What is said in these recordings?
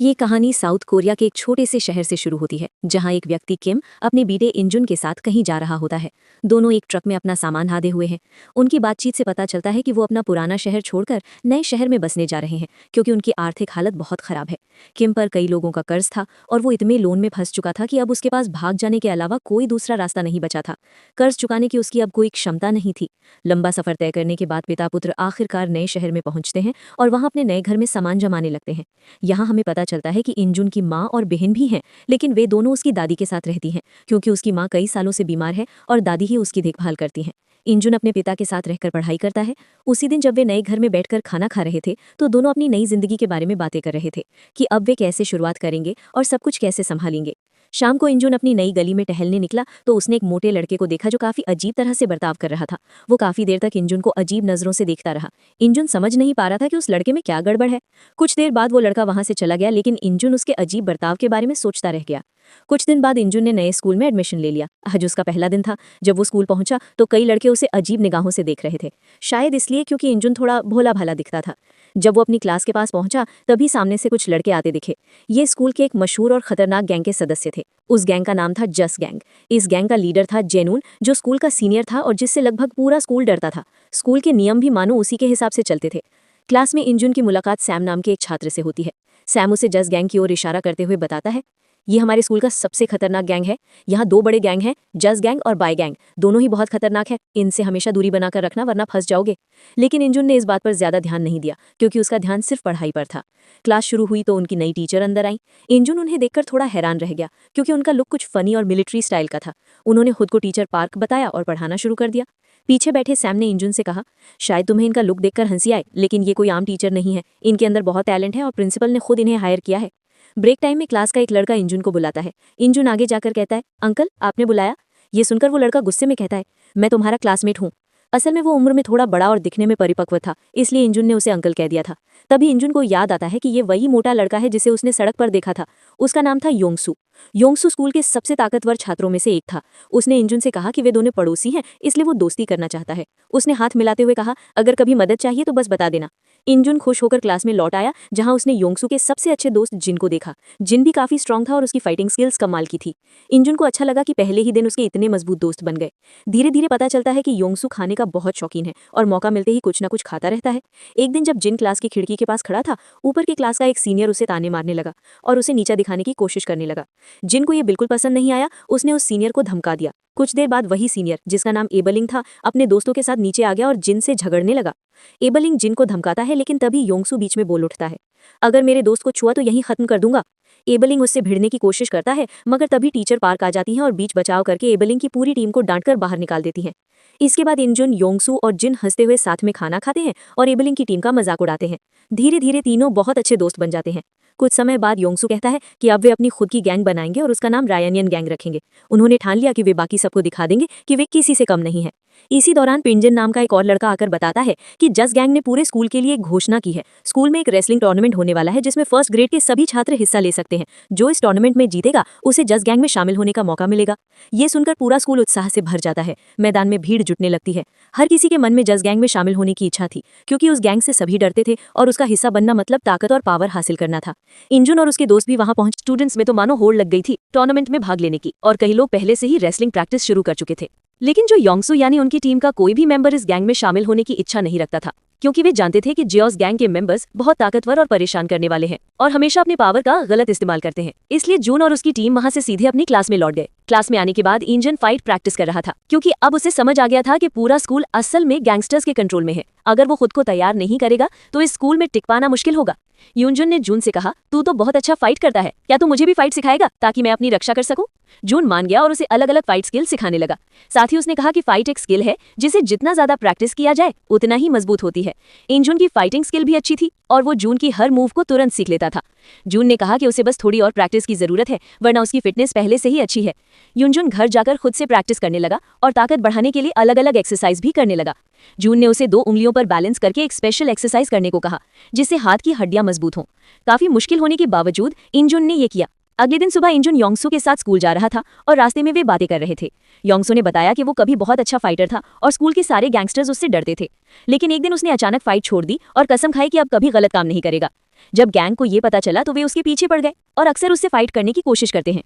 ये कहानी south Korea के एक छोटे से शहर से शुरू होती है, जहां एक व्यक्ति किम अपने बेटे इंजुन के साथ कहीं जा रहा होता है। दोनों एक ट्रक में अपना सामान लादे हुए हैं। उनकी बातचीत से पता चलता है कि वो अपना पुराना शहर छोड़कर नए शहर में बसने जा रहे हैं, क्योंकि उनकी आर्थिक हालत बहुत खराब है। किम पर कई लोगों का कर्ज था और वो इतने लोन में फंस चुका था कि अब उसके पास भाग जाने के अलावा कोई दूसरा रास्ता नहीं बचा था। कर्ज चुकाने की उसकी अब कोई क्षमता नहीं थी। लंबा सफर तय करने के बाद पिता पुत्र आखिरकार नए शहर में पहुंचते हैं और वहां अपने नए घर में सामान जमाने लगते हैं। यहाँ हमें पता चलता है कि इंजुन की माँ और बहन भी हैं, लेकिन वे दोनों उसकी दादी के साथ रहती हैं, क्योंकि उसकी माँ कई सालों से बीमार है और दादी ही उसकी देखभाल करती हैं। इंजुन अपने पिता के साथ रहकर पढ़ाई करता है। उसी दिन जब वे नए घर में बैठकर खाना खा रहे थे, तो दोनों अपनी नई जिंदगी के बारे में बातें कर रहे थे कि अब वे कैसे शुरुआत करेंगे और सब कुछ कैसे संभालेंगे। शाम को इंजुन अपनी नई गली में टहलने निकला तो उसने एक मोटे लड़के को देखा जो काफी अजीब तरह से बर्ताव कर रहा था। वो काफी देर तक इंजुन को अजीब नजरों से देखता रहा। इंजुन समझ नहीं पा रहा था कि उस लड़के में क्या गड़बड़ है। कुछ देर बाद वो लड़का वहां से चला गया, लेकिन इंजुन उसके अजीब बर्ताव के बारे में सोचता रह गया। कुछ दिन बाद इंजुन ने नए स्कूल में एडमिशन ले लिया। आज उसका पहला दिन था। जब वो स्कूल पहुंचा तो कई लड़के उसे अजीब निगाहों से देख रहे थे, शायद इसलिए क्योंकि इंजुन थोड़ा भोला भाला दिखता था। जब वो अपनी क्लास के पास पहुंचा तभी सामने से कुछ लड़के आते दिखे। ये स्कूल के एक मशहूर और खतरनाक गैंग के सदस्य थे। उस गैंग का नाम था जस गैंग। इस गैंग का लीडर था जेनून, जो स्कूल का सीनियर था और जिससे लगभग पूरा स्कूल डरता था। स्कूल के नियम भी मानो उसी के हिसाब से चलते थे। क्लास में इंजुन की मुलाकात सैम नाम के एक छात्र से होती है। सैम उसे जस गैंग की ओर इशारा करते हुए बताता है, ये हमारे स्कूल का सबसे खतरनाक गैंग है। यहाँ दो बड़े गैंग हैं, जस गैंग और बाय गैंग। दोनों ही बहुत खतरनाक है। इनसे हमेशा दूरी बनाकर रखना, वरना फंस जाओगे। लेकिन इंजुन ने इस बात पर ज्यादा ध्यान नहीं दिया, क्योंकि उसका ध्यान सिर्फ पढ़ाई पर था। क्लास शुरू हुई तो उनकी नई टीचर अंदर आई। इंजुन उन्हें देखकर थोड़ा हैरान रह गया, क्योंकि उनका लुक कुछ फनी और मिलिट्री स्टाइल का था। उन्होंने खुद को टीचर पार्क बताया और पढ़ाना शुरू कर दिया। पीछे बैठे सैम ने इंजुन से कहा, शायद तुम्हें इनका लुक देखकर हंसी आए, लेकिन ये कोई आम टीचर नहीं है। इनके अंदर बहुत टैलेंट है और प्रिंसिपल ने खुद इन्हें हायर किया है। ब्रेक टाइम में क्लास का एक लड़का इंजुन को बुलाता है। इंजुन आगे जाकर कहता है, अंकल आपने बुलाया? ये सुनकर वो लड़का गुस्से में कहता है, मैं तुम्हारा क्लासमेट हूँ। असल में वो उम्र में थोड़ा बड़ा और दिखने में परिपक्व था, इसलिए इंजुन ने उसे अंकल कह दिया था। तभी इंजुन को याद आता है कि ये वही मोटा लड़का है जिसे उसने सड़क पर देखा था। उसका नाम था योंगसू। योंगसू स्कूल के सबसे ताकतवर छात्रों में से एक था। उसने इंजुन से कहा कि वे दोनों पड़ोसी हैं, इसलिए वो दोस्ती करना चाहता है। उसने हाथ मिलाते हुए कहा, अगर कभी मदद चाहिए तो बस बता देना। इंजुन खुश होकर क्लास में लौट आया, जहां उसने योंगसू के सबसे अच्छे दोस्त जिन को देखा। जिन भी काफी स्ट्रांग था और उसकी फाइटिंग स्किल्स कमाल की थी। इंजुन को अच्छा लगा कि पहले ही दिन उसके इतने मजबूत दोस्त बन गए। धीरे धीरे पता चलता है कि योंगसू खाने का बहुत शौकीन है और मौका मिलते ही कुछ ना कुछ खाता रहता है। एक दिन जब जिन क्लास की खिड़की के पास खड़ा था, ऊपर की क्लास का एक सीनियर उसे ताने मारने लगा और उसे नीचा दिखाने की कोशिश करने लगा। जिन को ये बिल्कुल पसंद नहीं आया। उसने उस सीनियर को धमका दिया। कुछ देर बाद वही सीनियर, जिसका नाम एबलिंग था, अपने दोस्तों के साथ नीचे आ गया और जिन से झगड़ने लगा। एबलिंग जिन को धमकाता है, लेकिन तभी योंगसू बीच में बोल उठता है, अगर मेरे दोस्त को छुआ तो यहीं खत्म कर दूंगा। एबलिंग उससे भिड़ने की कोशिश करता है, मगर तभी टीचर पार्क आ जाती हैं और बीच बचाव करके एबलिंग की पूरी टीम को डांटकर बाहर निकाल देती हैं। इसके बाद इंजुन, योंगसू और जिन हंसते हुए साथ में खाना खाते हैं और एबलिंग की टीम का मजाक उड़ाते हैं। धीरे धीरे तीनों बहुत अच्छे दोस्त बन जाते हैं। कुछ समय बाद योंगसू कहता है कि अब वे अपनी खुद की गैंग बनाएंगे और उसका नाम रायनियन गैंग रखेंगे। उन्होंने ठान लिया कि वे बाकी सबको दिखा देंगे कि वे किसी से कम नहीं है। इसी दौरान पिंजन नाम का एक और लड़का आकर बताता है कि जस गैंग ने पूरे स्कूल के लिए एक घोषणा की है। स्कूल में एक रेसलिंग टूर्नामेंट होने वाला है, जिसमें फर्स्ट ग्रेड के सभी छात्र हिस्सा ले सकते हैं। जो इस टूर्नामेंट में जीतेगा उसे जस गैंग में शामिल होने का मौका मिलेगा। ये सुनकर पूरा स्कूल उत्साह से भर जाता है। मैदान में भीड़ जुटने लगती है। हर किसी के मन में जस गैंग में शामिल होने की इच्छा थी, क्योंकि उस गैंग से सभी डरते थे और उसका हिस्सा बनना मतलब ताकत और पावर हासिल करना था। इंजुन और उसके दोस्त भी वहां पहुंच। स्टूडेंट्स में तो मानो होड़ लग गई थी टूर्नामेंट में भाग लेने की, और कई लोग पहले से ही रेसलिंग प्रैक्टिस शुरू कर चुके थे। लेकिन जो योंगसू यानी उनकी टीम का कोई भी मेंबर इस गैंग में शामिल होने की इच्छा नहीं रखता था, क्योंकि वे जानते थे कि जियोस गैंग के मेंबर्स बहुत ताकतवर और परेशान करने वाले हैं और हमेशा अपने पावर का गलत इस्तेमाल करते हैं। इसलिए जून और उसकी टीम वहां से सीधे अपनी क्लास में लौट गए। क्लास में आने के बाद इंजन फाइट प्रैक्टिस कर रहा था, क्योंकि अब उसे समझ आ गया था कि पूरा स्कूल असल में गैंगस्टर्स के कंट्रोल में है। अगर वो खुद को तैयार नहीं करेगा तो इस स्कूल में टिक पाना मुश्किल होगा। यूनजुन ने जून से कहा, तू तो बहुत अच्छा फाइट करता है, क्या तू मुझे भी फाइट सिखाएगा ताकि मैं अपनी रक्षा कर सकूं? जून मान गया और उसे अलग अलग फाइट स्किल सिखाने लगा। साथ ही उसने कहा कि फाइट एक स्किल है जिसे जितना ज्यादा प्रैक्टिस किया जाए उतना ही मजबूत होती है। इंजुन की फाइटिंग स्किल भी अच्छी थी और वो जून की हर मूव को तुरंत सीख लेता था। जून ने कहा कि उसे बस थोड़ी और प्रैक्टिस की जरूरत है, वरना उसकी फिटनेस पहले से ही अच्छी है। युनजुन घर जाकर खुद से प्रैक्टिस करने लगा और ताकत बढ़ाने के लिए अलग अलग एक्सरसाइज भी करने लगा। जून ने उसे 2 उंगलियों पर बैलेंस करके एक स्पेशल एक्सरसाइज करने को कहा, जिससे हाथ की हड्डियां मजबूत हों। काफी मुश्किल होने के बावजूद इंजुन ने ये किया। अगले दिन सुबह इंजुन योंगसू के साथ स्कूल जा रहा था और रास्ते में वे बातें कर रहे थे। योंगसू ने बताया कि वो कभी बहुत अच्छा फाइटर था और स्कूल के सारे गैंगस्टर्स उससे डरते थे, लेकिन एक दिन उसने अचानक फाइट छोड़ दी और कसम खाई कि अब कभी गलत काम नहीं करेगा। जब गैंग को ये पता चला तो वे उसके पीछे पड़ गए और अक्सर उससे फाइट करने की कोशिश करते हैं।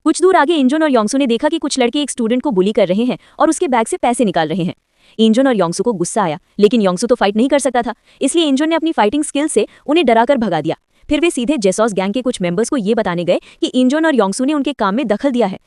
कुछ दूर आगे इंजुन और योंगसू ने देखा कि कुछ लड़के एक स्टूडेंट को बुली कर रहे हैं और उसके बैग से पैसे निकाल रहे हैं। इंजुन और योंगसू को गुस्सा आया, लेकिन योंगसू तो फाइट नहीं कर सकता था, इसलिए इंजुन ने अपनी फाइटिंग स्किल से उन्हें डराकर भगा दिया। फिर वे सीधे जेसॉस गैंग के कुछ मेंबर्स को ये बताने गए कि इंजुन और योंगसू ने उनके काम में दखल दिया है।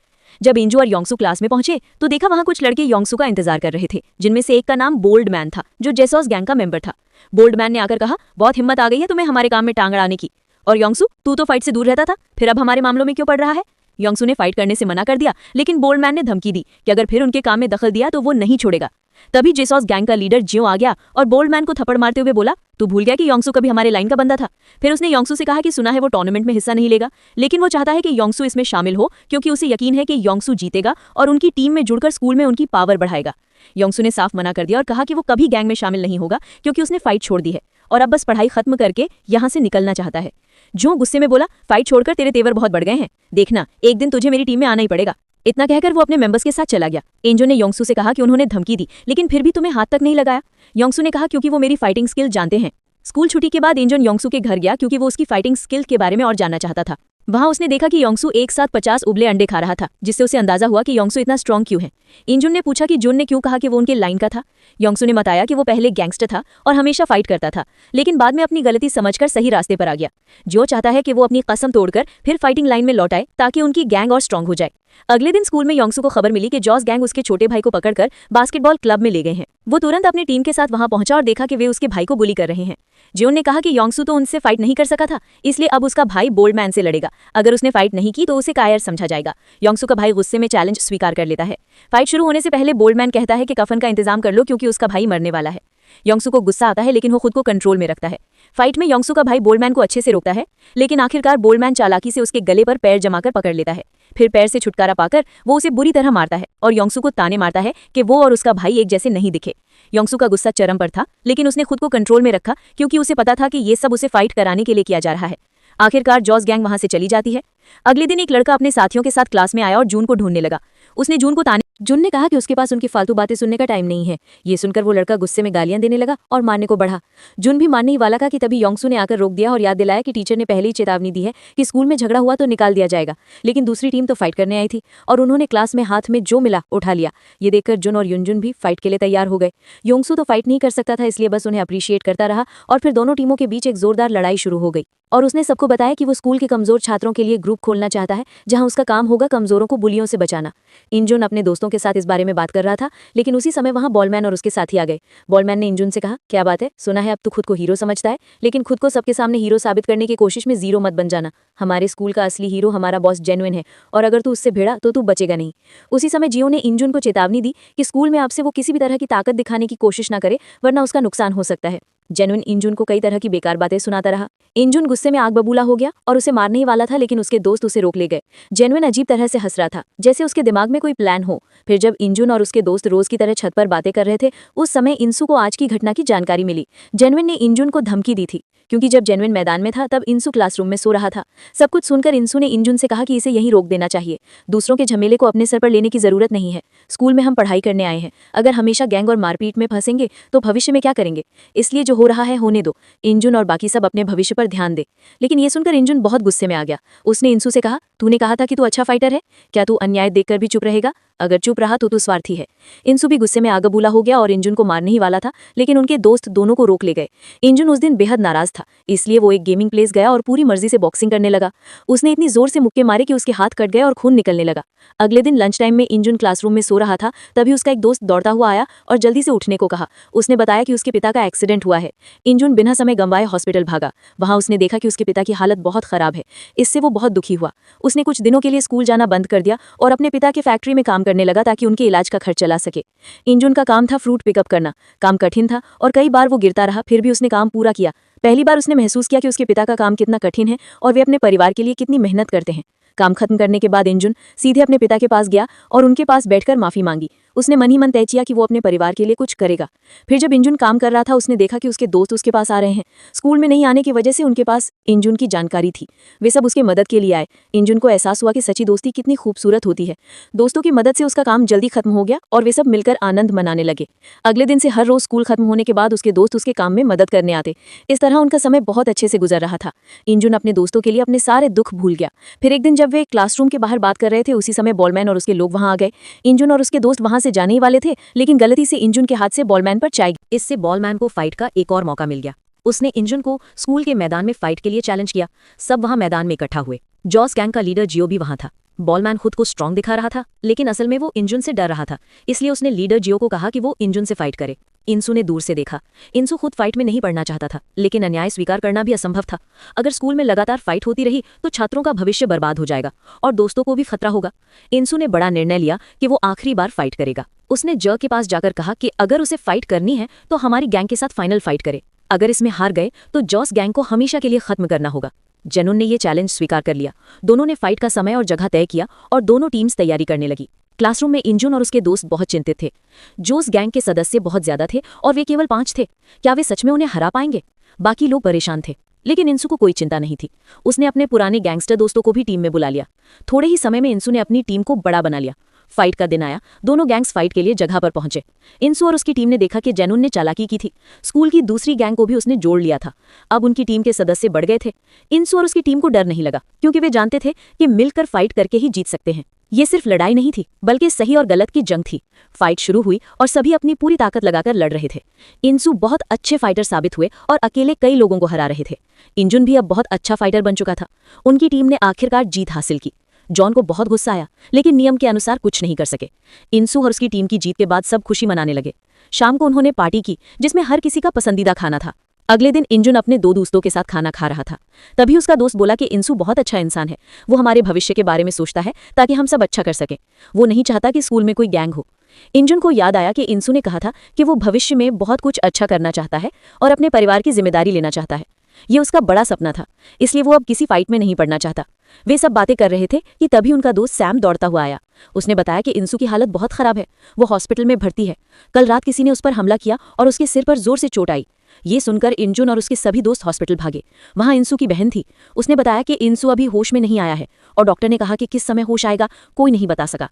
जब इंजू और योंगसू क्लास में पहुंचे तो देखा वहां कुछ लड़के योंगसू का इंतजार कर रहे थे, जिनमें से एक का नाम बोल्ड मैन था, जो जेसॉस गैंग का मेंबर था। बोल्ड मैन ने आकर कहा, बहुत हिम्मत आ गई है तुम्हें हमारे काम में टांग अड़ाने की। और योंगसू, तू तो फाइट से दूर रहता था, फिर अब हमारे मामलों में क्यों पड़ रहा है? योंगसू ने फाइट करने से मना कर दिया, लेकिन बोल्ड मैन ने धमकी दी कि अगर फिर उनके काम में दखल दिया तो वो नहीं छोड़ेगा। तभी जेसॉस गैंग का लीडर जियो आ गया और बोल्ड मैन को थप्पड़ मारते हुए बोला, तू भूल गया कि योंगसू कभी हमारे लाइन का बंदा था। फिर उसने योंगसू से कहा कि सुना है वो टूर्नामेंट में हिस्सा नहीं लेगा, लेकिन वो चाहता है कि योंगसू इसमें शामिल हो क्योंकि उसे यकीन है कि योंगसू जीतेगा और उनकी टीम में जुड़कर स्कूल में उनकी पावर बढ़ाएगा। योंगसू ने साफ मना कर दिया और कहा कि वो कभी गैंग में शामिल नहीं होगा क्योंकि उसने फाइट छोड़ दी है और अब बस पढ़ाई खत्म करके यहाँ से निकलना चाहता है। जो गुस्से में बोला, फाइट छोड़कर तेरे तेवर बहुत बढ़ गए हैं, देखना एक दिन तुझे मेरी टीम में आना ही पड़ेगा। इतना कहकर वो अपने मेंबर्स के साथ चला गया। एंजो ने योंगसू से कहा कि उन्होंने धमकी दी, लेकिन फिर भी तुम्हें हाथ तक नहीं लगाया। योंगसू ने कहा क्योंकि वो मेरी फाइटिंग स्किल जानते हैं। स्कूल छुट्टी के बाद एंजन योंगसू के घर गया क्योंकि वो उसकी फाइटिंग स्किल के बारे में और जानना चाहता था। वहां उसने देखा कि योंगसू एक साथ 50 उबले अंडे खा रहा था, जिससे उसे अंदाजा हुआ कि योंगसू इतना स्ट्रांग क्यों है। इंजुन ने पूछा कि जुन ने क्यों कहा कि वो उनके लाइन का था। योंगसू ने बताया कि वो पहले गैंगस्टर था और हमेशा फाइट करता था, लेकिन बाद में अपनी गलती समझकर सही रास्ते पर आ गया। जो चाहता है कि वो अपनी कसम तोड़कर फिर फाइटिंग लाइन में लौट आए ताकि उनकी गैंग और स्ट्रांग हो जाए। अगले दिन स्कूल में योंगसू को खबर मिली कि जॉस गैंग उसके छोटे भाई को पकड़कर बास्केटबॉल क्लब में ले गए हैं। वो तुरंत अपनी टीम के साथ वहां पहुंचा और देखा कि वे उसके भाई को बुली कर रहे हैं। जियोन ने कहा कि योंगसू तो उनसे फाइट नहीं कर सका था, इसलिए अब उसका भाई बोल्ड मैन से लड़ेगा। अगर उसने फाइट नहीं की तो उसे कायर समझा जाएगा। योंगसू का भाई गुस्से में चैलेंज स्वीकार कर लेता है। फाइट शुरू होने से पहले बोल्ड मैन कहता है कि कफन का इंतजाम कर लो क्योंकि उसका भाई मरने वाला है। योंगसू को गुस्सा आता है, लेकिन वो खुद को कंट्रोल में रखता है। फाइट में योंगसू का भाई बोल्डमैन को अच्छे से रोकता है, लेकिन आखिरकार बोल्डमैन चालाकी से उसके गले पर पैर जमाकर पकड़ लेता है। फिर पैर से छुटकारा पाकर वो उसे बुरी तरह मारता है और योंगसू को ताने मारता है कि वो और उसका भाई एक जैसे नहीं दिखे। योंगसू का गुस्सा चरम पर था, लेकिन उसने खुद को कंट्रोल में रखा क्योंकि उसे पता था कि ये सब उसे फाइट कराने के लिए किया जा रहा है। आखिरकार जॉस गैंग वहां से चली जाती है। अगले दिन एक लड़का अपने साथियों के साथ क्लास में आया और जून को ढूंढने लगा। उसने जून को ताने जून ने कहा कि उसके पास उनकी फालतू बातें सुनने का टाइम नहीं है। ये सुनकर वो लड़का गुस्से में गालियां देने लगा और मारने को बढ़ा। जून भी मारने ही वाला था कि तभी योंगसू ने आकर रोक दिया और याद दिलाया कि टीचर ने पहले ही चेतावनी दी है कि स्कूल में झगड़ा हुआ तो निकाल दिया जाएगा, लेकिन दूसरी टीम तो फाइट करने आई थी और उन्होंने क्लास में हाथ में जो मिला उठा लिया। ये देखकर जुन और युनजुन भी फाइट के लिए तैयार हो गए। योंगसू तो फाइट नहीं कर सकता था, इसलिए बस उन्हें अप्रिशिएट करता रहा और फिर दोनों टीमों के बीच एक जोरदार लड़ाई शुरू हो गई और उसने सबको बताया कि वो स्कूल के कमजोर छात्रों के लिए ग्रुप खोलना चाहता है जहां उसका काम होगा कमजोरों को बुलियों से बचाना। इंजुन अपने दोस्तों के साथ इस बारे में बात कर रहा था, लेकिन उसी समय वहां बॉलमैन और उसके साथी आ गए। बॉलमैन ने इंजुन से कहा, क्या बात है, सुना है अब तू खुद को हीरो समझता है, लेकिन खुद को सबके सामने हीरो साबित करने की कोशिश में जीरो मत बन जाना। हमारे स्कूल का असली हीरो हमारा बॉस जेन्युइन है और अगर तू उससे भिड़ा तो तू बचेगा नहीं। उसी समय जियो ने इंजुन को चेतावनी दी कि स्कूल में आपसे वो किसी भी तरह की ताकत दिखाने की कोशिश न करे, वरना उसका नुकसान हो सकता है। जेन्युइन इंजुन को कई तरह की बेकार बातें सुनाता रहा। इंजुन गुस्से में आग बबूला हो गया और उसे मारने ही वाला था, लेकिन उसके दोस्त उसे रोक ले गए। जेन्युइन अजीब तरह से हंस रहा था, जैसे उसके दिमाग में कोई प्लान हो। फिर जब इंजुन और उसके दोस्त रोज की तरह छत पर बातें कर रहे थे, उस समय इंसू को आज की घटना की जानकारी मिली। जेन्युइन ने इंजुन को धमकी दी थी क्योंकि जब जेन्युइन मैदान में था तब इंसू क्लासरूम में सो रहा था। सब कुछ सुनकर इंसू ने इंजुन से कहा कि इसे यहीं रोक देना चाहिए। दूसरों के झमेले को अपने सर पर लेने की जरूरत नहीं है। स्कूल में हम पढ़ाई करने आए हैं, अगर हमेशा गैंग और मारपीट में फंसेंगे तो भविष्य में क्या करेंगे? इसलिए जो हो रहा है होने दो। इंजुन और बाकी सब अपने भविष्य पर ध्यान दे। लेकिन ये सुनकर इंजुन बहुत गुस्से में आ गया। उसने इंसू से कहा, तूने कहा था कि तू अच्छा फाइटर है, क्या तू अन्याय देखकर भी चुप रहेगा? अगर चुप रहा तो तू स्वार्थी है। इंसू भी गुस्से में आग बबूला हो गया और इंजुन को मारने ही वाला था, लेकिन उनके दोस्त दोनों को रोक ले गए। इंजुन उस दिन बेहद नाराज था, इसलिए वो एक गेमिंग प्लेस गया और पूरी मर्जी से बॉक्सिंग करने लगा। उसने इतनी जोर से मुक्के मारे कि उसके हाथ कट गए और खून निकलने लगा। अगले दिन लंच टाइम में इंजुन क्लासरूम में सो रहा था, तभी उसका एक दोस्त दौड़ता हुआ आया और जल्दी से उठने को कहा। उसने बताया कि उसके पिता का एक्सीडेंट हुआ है। इंजुन बिना समय गंवाए हॉस्पिटल भागा। वहां उसने देखा कि उसके पिता की हालत बहुत खराब है। इससे वो बहुत दुखी हुआ। उसने कुछ दिनों के लिए स्कूल जाना बंद कर दिया और अपने पिता के फैक्ट्री में काम करने लगा ताकि उनके इलाज का खर्च चला सके। इंजुन का काम था फ्रूट पिकअप करना। काम कठिन था और कई बार वो गिरता रहा, फिर भी उसने काम पूरा किया। पहली बार उसने महसूस किया कि उसके पिता का काम कितना कठिन है और वे अपने परिवार के लिए कितनी मेहनत करते हैं। काम खत्म करने के बाद इंजुन सीधे अपने पिता के पास गया और उनके पास बैठकर माफी मांगी। उसने मन ही मन तय किया कि वो अपने परिवार के लिए कुछ करेगा। फिर जब इंजुन काम कर रहा था उसने देखा कि उसके दोस्त उसके पास आ रहे हैं। स्कूल में नहीं आने की वजह से उनके पास इंजुन की जानकारी थी। वे सब उसके मदद के लिए आए। इंजुन को एहसास हुआ कि सच्ची दोस्ती कितनी खूबसूरत होती है। दोस्तों की मदद से उसका काम जल्दी खत्म हो गया और वे सब मिलकर आनंद मनाने लगे। अगले दिन से हर रोज स्कूल खत्म होने के बाद उसके दोस्त उसके काम में मदद करने आते। इस तरह उनका समय बहुत अच्छे से गुजर रहा था। इंजुन अपने दोस्तों के लिए अपने सारे दुख भूल गया। फिर एक दिन जब वे क्लासरूम के बाहर बात कर रहे थे उसी समय बॉलमैन और उसके लोग वहां आ गए। इंजुन और उसके दोस्त वहां से जाने ही वाले थे, लेकिन गलती से इंजुन के हाथ से बॉलमैन पर चाय गिरी। इससे बॉलमैन को फाइट का एक और मौका मिल गया। उसने इंजुन को स्कूल के मैदान में फाइट के लिए चैलेंज किया। सब वहां मैदान में इकट्ठा हुए। जॉस गैंग का लीडर जियो भी वहां था। बॉलमैन खुद को स्ट्रांग दिखा रहा था, लेकिन असल में वो इंजुन से डर रहा था। इसलिए उसने लीडर जियो को कहा कि वो इंजुन से फाइट करे। इंसू ने दूर से देखा। इंसू खुद फाइट में नहीं पड़ना चाहता था, लेकिन अन्याय स्वीकार करना भी असंभव था। अगर स्कूल में लगातार फाइट होती रही तो छात्रों का भविष्य बर्बाद हो जाएगा और दोस्तों को भी खतरा होगा। इंसू ने बड़ा निर्णय लिया कि वो आखिरी बार फाइट करेगा। उसने ज के पास जाकर कहा कि अगर उसे फाइट करनी है तो हमारी गैंग के साथ फाइनल फाइट करे। अगर इसमें हार गए तो जॉस गैंग को हमेशा के लिए खत्म करना होगा। जेनुन ने यह चैलेंज स्वीकार कर लिया। दोनों ने फाइट का समय और जगह तय किया और दोनों टीम्स तैयारी करने लगी। क्लासरूम में इंजुन और उसके दोस्त बहुत चिंतित थे। जोस गैंग के सदस्य बहुत ज्यादा थे और वे केवल 5 थे। क्या वे सच में उन्हें हरा पाएंगे? बाकी लोग परेशान थे, लेकिन इंसू को कोई चिंता नहीं थी। उसने अपने पुराने गैंगस्टर दोस्तों को भी टीम में बुला लिया। थोड़े ही समय में इंसू ने अपनी टीम को बड़ा बना लिया। फाइट का दिन आया। दोनों गैंग्स फाइट के लिए जगह पर पहुंचे। इंसू और उसकी टीम ने देखा कि जेनुन ने चालाकी की थी। स्कूल की दूसरी गैंग को भी उसने जोड़ लिया था। अब उनकी टीम के सदस्य बढ़ गए थे। इंसू और उसकी टीम को डर नहीं लगा, क्योंकि वे जानते थे कि मिलकर फाइट करके ही जीत सकते हैं। ये सिर्फ लड़ाई नहीं थी, बल्कि सही और गलत की जंग थी। फाइट शुरू हुई और सभी अपनी पूरी ताकत लगाकर लड़ रहे थे। इंसू बहुत अच्छे फाइटर साबित हुए और अकेले कई लोगों को हरा रहे थे। इंजुन भी अब बहुत अच्छा फाइटर बन चुका था। उनकी टीम ने आखिरकार जीत हासिल की। जॉन को बहुत गुस्सा आया, लेकिन नियम के अनुसार कुछ नहीं कर सके। इंसू और उसकी टीम की जीत के बाद सब खुशी मनाने लगे। शाम को उन्होंने पार्टी की, जिसमें हर किसी का पसंदीदा खाना था। अगले दिन इंजुन अपने 2 दोस्तों के साथ खाना खा रहा था। तभी उसका दोस्त बोला कि इंसू बहुत अच्छा इंसान है। वो हमारे भविष्य के बारे में सोचता है ताकि हम सब अच्छा कर सकें। वो नहीं चाहता कि स्कूल में कोई गैंग हो। इंजुन को याद आया कि इंसू ने कहा था कि वो भविष्य में बहुत कुछ अच्छा करना चाहता है और अपने परिवार की जिम्मेदारी लेना चाहता है। ये उसका बड़ा सपना था, इसलिए वो अब किसी फाइट में नहीं पड़ना चाहता। वे सब बातें कर रहे थे कि तभी उनका दोस्त सैम दौड़ता हुआ आया। उसने बताया कि इंसू की हालत बहुत खराब है। वो हॉस्पिटल में भर्ती है। कल रात किसी ने उस पर हमला किया और उसके सिर पर जोर से चोट आई। ये सुनकर इंजुन और उसके सभी दोस्त हॉस्पिटल भागे। वहां इंसू की बहन थी। उसने बताया कि इंसू अभी होश में नहीं आया है और डॉक्टर ने कहा कि किस समय होश आएगा कोई नहीं बता सका।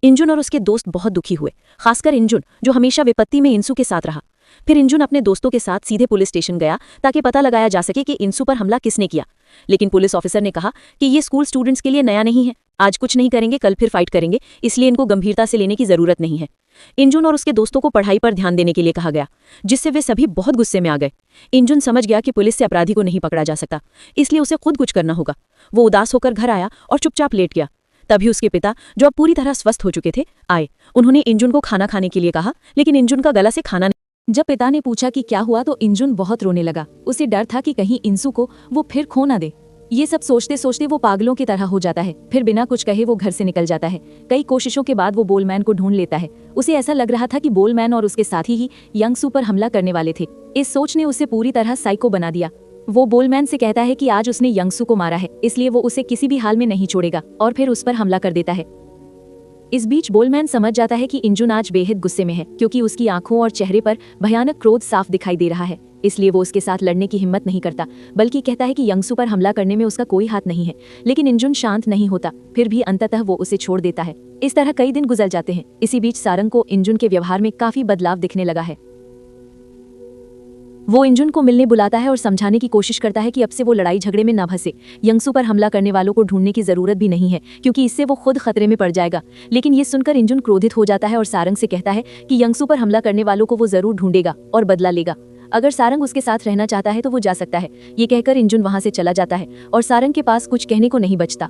इंजुन और उसके दोस्त बहुत दुखी हुए, खासकर इंजुन, जो हमेशा विपत्ति में इंसू के साथ रहा। फिर इंजुन अपने दोस्तों के साथ सीधे पुलिस स्टेशन गया ताकि पता लगाया जा सके कि इंसू पर हमला किसने किया। लेकिन पुलिस ऑफिसर ने कहा कि ये स्कूल स्टूडेंट्स के लिए नया नहीं है। आज कुछ नहीं करेंगे, कल फिर फाइट करेंगे, इसलिए इनको गंभीरता से लेने की जरूरत नहीं है। इंजुन और उसके दोस्तों को पढ़ाई पर ध्यान देने के लिए कहा गया, जिससे वे सभी बहुत गुस्से में आ गए। इंजुन समझ गया कि पुलिस से अपराधी को नहीं पकड़ा जा सकता, इसलिए उसे खुद कुछ करना होगा। वो उदास होकर घर आया और चुपचाप लेट गया। तभी उसके पिता, जो अब पूरी तरह स्वस्थ हो चुके थे, आए। उन्होंने इंजुन को खाना खाने के लिए कहा, लेकिन इंजुन का गला से खाना नहीं। जब पिता ने पूछा कि क्या हुआ तो इंजुन बहुत रोने लगा। उसे डर था कि कहीं इंसू को वो फिर खो ना दे। ये सब सोचते सोचते वो पागलों की तरह हो जाता है। फिर बिना कुछ कहे वो घर से निकल जाता है। कई कोशिशों के बाद वो बोलमैन को ढूंढ लेता है। उसे ऐसा लग रहा था कि बोलमैन और उसके साथी ही यंगसू पर हमला करने वाले थे। इस सोच ने उसे पूरी तरह साइको बना दिया। वो बोलमैन से कहता है कि आज उसने यंगसू को मारा है, इसलिए वो उसे किसी भी हाल में नहीं छोड़ेगा और फिर उस पर हमला कर देता है। इस बीच बोलमैन समझ जाता है कि इंजुन आज बेहद गुस्से में है, क्योंकि उसकी आंखों और चेहरे पर भयानक क्रोध साफ दिखाई दे रहा है। इसलिए वो उसके साथ लड़ने की हिम्मत नहीं करता, बल्कि कहता है कि यंगसू पर हमला करने में उसका कोई हाथ नहीं है। लेकिन इंजुन शांत नहीं होता, फिर भी अंततः वो उसे छोड़ देता है। इस तरह कई दिन गुजर जाते हैं। इसी बीच सारंग को इंजुन के व्यवहार में काफी बदलाव दिखने लगा है। वो इंजुन को मिलने बुलाता है और समझाने की कोशिश करता है कि अब से वो लड़ाई झगड़े में ना फंसे। यंगसू पर हमला करने वालों को ढूंढने की जरूरत भी नहीं है, क्योंकि इससे वो खुद खतरे में पड़ जाएगा। लेकिन ये सुनकर इंजुन क्रोधित हो जाता है और सारंग से कहता है कि यंगसू पर हमला करने वालों को वो जरूर ढूंढेगा और बदला लेगा। अगर सारंग उसके साथ रहना चाहता है तो वो जा सकता है। ये कहकर इंजुन वहां से चला जाता है और सारंग के पास कुछ कहने को नहीं बचता।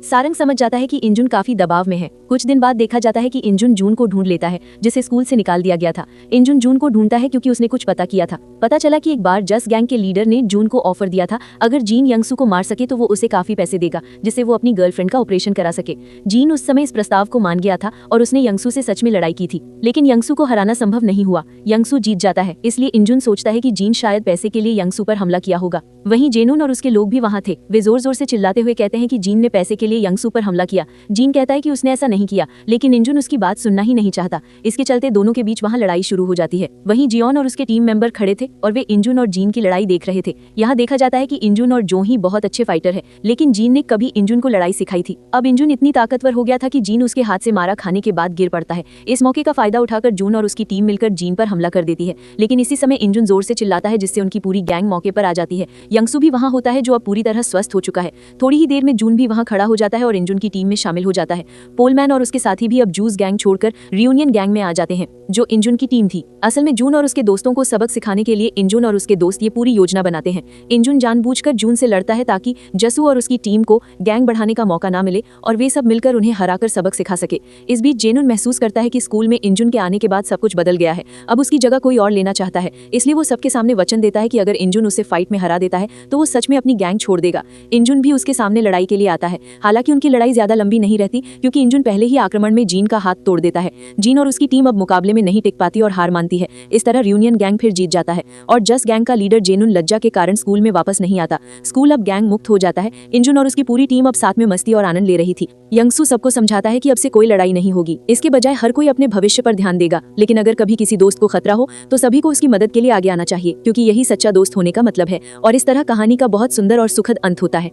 सारंग समझ जाता है कि इंजुन काफी दबाव में है। कुछ दिन बाद देखा जाता है कि इंजुन जून को ढूंढ लेता है, जिसे स्कूल से निकाल दिया गया था। इंजुन जून को ढूंढता है क्योंकि उसने कुछ पता किया था। पता चला कि एक बार जस गैंग के लीडर ने जून को ऑफर दिया था, अगर जीन यंगसू को मार सके तो वो उसे काफी पैसे देगा, जिससे वो अपनी गर्लफ्रेंड का ऑपरेशन करा सके। जीन उस समय इस प्रस्ताव को मान गया था और उसने यंगसू से सच में लड़ाई की थी। लेकिन यंगसू को हराना संभव नहीं हुआ। यंगसू जीत जाता है, इसलिए इंजुन सोचता है कि जीन शायद पैसे के लिए यंगसू पर हमला किया होगा। वहीं जेनुन और उसके लोग भी वहां थे। वे जोर जोर से चिल्लाते हुए कहते हैं कि जीन ने पैसे के के लिए यंगसू पर हमला किया। जीन कहता है कि उसने ऐसा नहीं किया, लेकिन इंजुन उसकी बात सुनना ही नहीं चाहता। इसके चलते दोनों के बीच वहां लड़ाई शुरू हो जाती है। वहीं जियोन और उसके टीम मेंबर खड़े थे और वे इंजुन और जीन की लड़ाई देख रहे थे। यहाँ देखा जाता है कि इंजुन और जो ही बहुत अच्छे फाइटर है, लेकिन जीन ने कभी इंजुन को लड़ाई सिखाई थी। अब इंजुन इतनी ताकतवर हो गया था कि जीन उसके हाथ से मारा खाने के बाद गिर पड़ता है। इस मौके का फायदा उठाकर जून और उसकी टीम मिलकर जीन पर हमला कर देती है, लेकिन इसी समय इंजुन जोर से चिल्लाता है, जिससे उनकी पूरी गैंग मौके पर आ जाती है। यंगसू भी वहां होता है, जो अब पूरी तरह स्वस्थ हो चुका है। थोड़ी ही देर में जून भी वहां खड़ा हो जाता है और इंजुन की टीम में शामिल हो जाता है। पोलमैन और उसके साथी भी अब जूस गैंग छोड़कर रियूनियन गैंग में आ जाते हैं, जो इंजुन की टीम थी। असल में जून और उसके दोस्तों को सबक सिखाने के लिए इंजुन और उसके दोस्त ये पूरी योजना बनाते हैं। इंजुन जानबूझकर जून से लड़ता है ताकि जसू और उसकी टीम को गैंग बढ़ाने का मौका ना मिले और वे सब मिलकर उन्हें हराकर सबक सिखा सके। इस बीच जेनुन महसूस करता है कि स्कूल में इंजुन के आने के बाद सब कुछ बदल गया है। अब उसकी जगह कोई और लेना चाहता है, इसलिए वो सबके सामने वचन देता है कि अगर इंजुन उसे फाइट में हरा देता है तो वो सच में अपनी गैंग छोड़ देगा। इंजुन भी उसके सामने लड़ाई के लिए आता है। हालांकि उनकी लड़ाई ज्यादा लंबी नहीं रहती, क्योंकि इंजुन पहले ही आक्रमण में जीन का हाथ तोड़ देता है। जीन और उसकी टीम अब मुकाबले में नहीं टिक पाती और हार मानती है। इस तरह रियूनियन गैंग फिर जीत जाता है और जस गैंग का लीडर जेनुन लज्जा के कारण स्कूल में वापस नहीं आता। स्कूल अब गैंग मुक्त हो जाता है। इंजुन और उसकी पूरी टीम अब साथ में मस्ती और आनंद ले रही थी। यंगसू सबको समझाता है कि अब से कोई लड़ाई नहीं होगी, इसके बजाय हर कोई अपने भविष्य पर ध्यान देगा। लेकिन अगर कभी किसी दोस्त को खतरा हो तो सभी को उसकी मदद के लिए आगे आना चाहिए, क्योंकि यही सच्चा दोस्त होने का मतलब है। और इस तरह कहानी का बहुत सुंदर और सुखद अंत होता है।